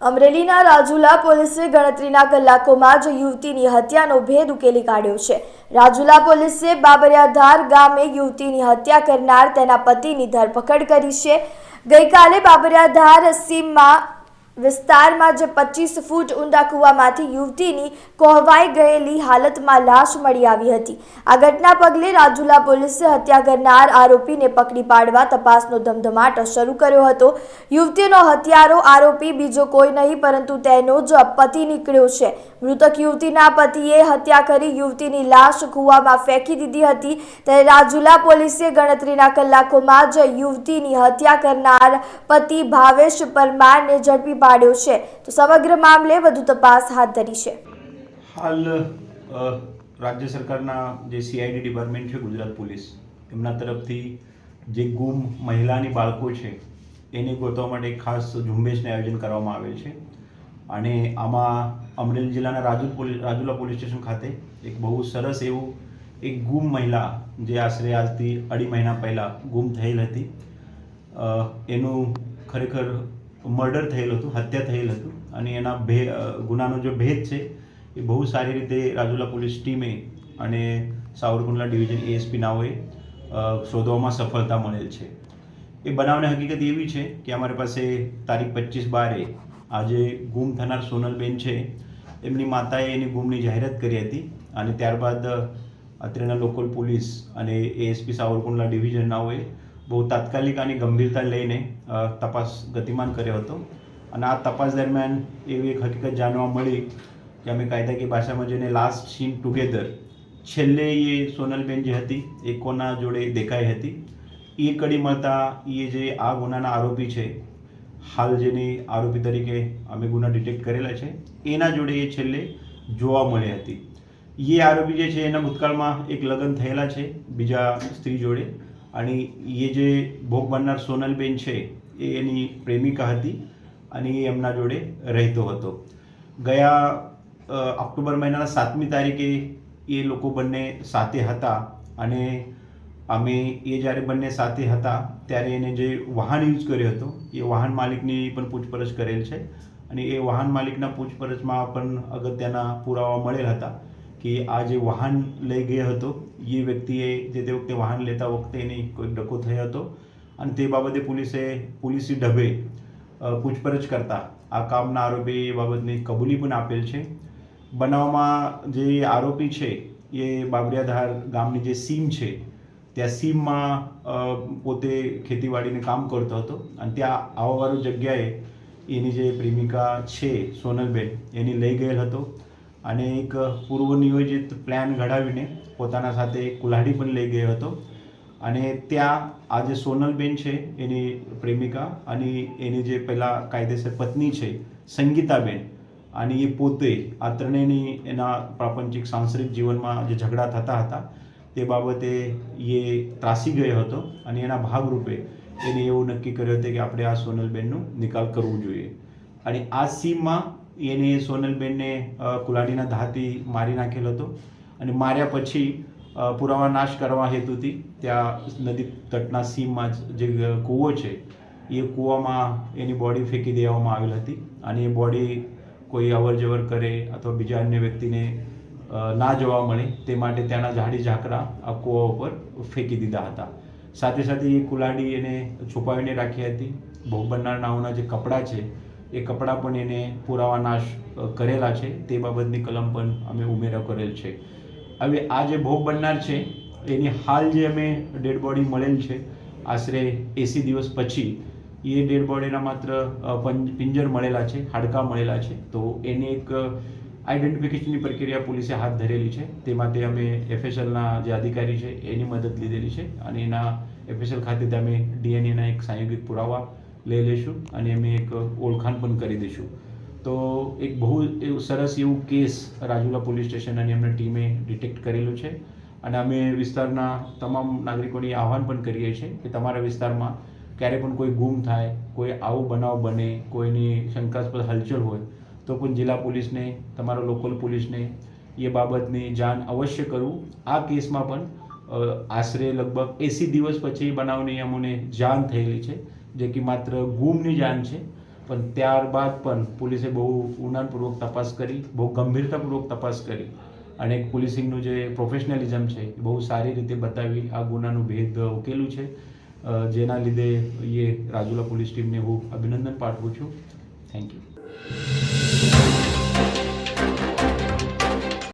અમરેલીના રાજુલા પોલીસે ગણતરીના કલાકોમાં જ યુવતીની હત્યાનો ભેદ ઉકેલી કાઢ્યો છે। રાજુલા પોલીસે બાબરિયાધાર ગામે યુવતીની હત્યા કરનાર તેના પતિની ધરપકડ કરી છે। ગઈકાલે બાબરિયાધાર સીમમાં વિસ્તારમાં જે 25 ફૂટ ઊંડા કૂવામાંથી યુવતીની કોહવાઈ ગયેલી હાલતમાં લાશ મળી આવી હતી। આ ઘટના પગલે રાજુલા પોલીસે હત્યા કરનાર આરોપીને પકડી પાડવા તપાસનો ધમધમાટ શરૂ કર્યો હતો। યુવતીનો હત્યારો આરોપી બીજો કોઈ નહીં પરંતુ તેનો જ પતિ નીકળ્યો છે। મૃતક યુવતીના પતિએ હત્યા કરી યુવતીની લાશ કૂવામાં ફેંકી દીધી હતી। ત્યારે રાજુલા પોલીસે ગણતરીના કલાકોમાં જ યુવતીની હત્યા કરનાર પતિ ભાવેશ પરમારને ઝડપી પાડ્યો છે। તો સમગ્ર મામલે વધુ તપાસ હાથ ધરી છે। હાલ રાજ્ય સરકારના જે સીઆઈડી ડિપાર્ટમેન્ટ છે, ગુજરાત પોલીસ, એમના તરફથી જે ગુમ મહિલાની બાળકો છે એને ગોતવા માટે ખાસ ઝુંબેશનું આયોજન કરવામાં આવેલ છે। અને આમાં અમરેલી જિલ્લાના રાજુલા પોલીસ સ્ટેશન ખાતે એક બહુ સરસ એવું એક ગુમ મહિલા જે આશરે આજથી 2.5 મહિના પહેલાં ગુમ થયેલ હતી, એનું ખરેખર મર્ડર થયેલું હતું, હત્યા થયેલ હતું। અને એના ગુનાનો જે ભેદ છે એ બહુ સારી રીતે રાજુલા પોલીસ ટીમે અને સાવરકુંડલા ડિવિઝન એએસપી નાઓએ શોધવામાં સફળતા મળેલ છે। એ બનાવની હકીકત એવી છે કે અમારી પાસે તારીખ 25/12 આજે ગુમ થનાર સોનલબેન છે, એમની માતાએ એની ગુમની જાહેરાત કરી હતી। અને ત્યારબાદ અત્રેના લોકલ પોલીસ અને એએસપી સાવરકુંડલા ડિવિઝનનાઓએ બહુ તાત્કાલિક આની ગંભીરતા લઈને તપાસ ગતિમાન કર્યો હતો। અને આ તપાસ દરમિયાન એવી એક હકીકત જાણવા મળી કે અમે કાયદાકીય ભાષામાં જેને લાસ્ટ સીન ટુગેધર, છેલ્લે એ સોનલબેન જે હતી એ કોના જોડે દેખાઈ હતી, એ કડી મળતા એ જે આ ગુનાના આરોપી છે, હાલ જેની આરોપી તરીકે અમે ગુના ડિટેક્ટ કરેલા છે, એના જોડે એ છેલ્લે જોવા મળી હતી। એ આરોપી જે છે એના ભૂતકાળમાં એક લગ્ન થયેલા છે બીજા સ્ત્રી જોડે, અને એ જે ભોગ બનનાર સોનલબેન છે એ એની પ્રેમિકા હતી અને એ એમના જોડે રહેતો હતો। ગયા ઓક્ટોબર મહિનાના 7મી તારીખે એ લોકો બંને સાથે હતા। અને અમે એ જ્યારે બંને સાથે હતા ત્યારે એને જે વાહન યુઝ કર્યો હતો એ વાહન માલિકની પણ પૂછપરછ કરેલ છે। અને એ વાહન માલિકના પૂછપરછમાં પણ અગત્યના પુરાવા મળેલ હતા કે આ જે વાહન લઈ ગયો હતો એ વ્યક્તિએ જે તે વખતે વાહન લેતા વખતે એની કોઈ ડખો થયો હતો। અને તે બાબતે પોલીસી ઢબે પૂછપરછ કરતા આ કામના આરોપી એ બાબતની કબૂલી પણ આપેલ છે। બનાવમાં જે આરોપી છે એ બાબરિયાધાર ગામની જે સીમ છે ત્યાં સીમમાં પોતે ખેતીવાડીને કામ કરતો હતો અને ત્યાં આવવાવાળી જગ્યાએ એની જે પ્રેમિકા છે સોનલબેન એની લઈ ગયેલ હતો। અને એક પૂર્વ નિયોજિત પ્લાન ઘડાવીને પોતાના સાથે કુલ્હાડી પણ લઈ ગયો હતો। અને ત્યાં આ જે સોનલબેન છે એની પ્રેમિકા અને એની જે પહેલાં કાયદેસર પત્ની છે સંગીતાબેન, અને એ પોતે આ ત્રણેયની એના પ્રાપંચિક સાંસારિક જીવનમાં જે ઝઘડા થતા હતા તે બાબતે એ ત્રાસી ગયો હતો। અને એના ભાગરૂપે એને એવું નક્કી કર્યું હતું કે આપણે આ સોનલબેનનો નિકાલ કરવો જોઈએ। અને આ સીમમાં એને સોનલબેનને કુલ્હાડીના ધાથી મારી નાખેલો હતો। અને માર્યા પછી પુરાવા નાશ કરવા હેતુથી ત્યાં નદી તટના સીમમાં જે કૂવો છે એ કૂવામાં એની બોડી ફેંકી દેવામાં આવેલ હતી। અને એ બોડી કોઈ અવર જવર કરે અથવા બીજા અન્ય વ્યક્તિને ના જોવા મળે તે માટે ત્યાંના ઝાડી ઝાકરા આ કૂવા ઉપર ફેંકી દીધા હતા। સાથે સાથે એ કુલ્હાડી એને છુપાવીને રાખી હતી। ભોગ બનનાર નાઓના જે કપડાં છે એ કપડાં પણ એને પુરાવા નાશ કરેલા છે, તે બાબતની કલમ પણ અમે ઉમેરો કરેલ છે। હવે આ જે ભોગ બનનાર છે એની હાલ જે અમે ડેડ બોડી મળેલ છે આશરે 80 દિવસ પછી, એ ડેડ બોડીના માત્ર પિંજર મળેલા છે, હાડકાં મળેલા છે। તો એની એક આઈડેન્ટિફિકેશનની પ્રક્રિયા પોલીસે હાથ ધરેલી છે। તે માટે અમે એફએસએલના જે અધિકારી છે એની મદદ લીધેલી છે અને એના એફએસએલ ખાતે અમે ડીએનએના એક સાંયોગિક પુરાવા લઈ લઈશું અને અમે એક ઓળખાણ પણ કરી દઈશું। તો એક બહુ એવું સરસ એવું કેસ રાજુલા પોલીસ સ્ટેશન અને એમની ટીમે ડિટેક્ટ કરેલું છે। અને અમે વિસ્તારના તમામ નાગરિકોને આહ્વાન પણ કરીએ છીએ કે તમારા વિસ્તારમાં ક્યારે પણ કોઈ ગુમ થાય, કોઈ આવો બનાવ બને, કોઈની શંકાસ્પદ હલચલ હોય તો પણ જિલ્લા પોલીસને, તમારા લોકલ પોલીસને એ બાબતની જાણ અવશ્ય કરવું। આ કેસમાં પણ આશરે લગભગ 80 દિવસ પછી બનાવની અમને જાણ થયેલી છે, જે કે માત્ર ગુમની જાણ છે। પણ ત્યારબાદ પણ પોલીસે બહુ ઊંડાણપૂર્વક તપાસ કરી, બહુ ગંભીરતાપૂર્વક તપાસ કરી અને એક પોલીસિંગનું જે પ્રોફેશનલિઝમ છે એ બહુ સારી રીતે બતાવી આ ગુનાનું ભેદ ઉકેલું છે, જેના લીધે એ રાજુલા પોલીસ ટીમને હું અભિનંદન પાઠવું છું. Thank you.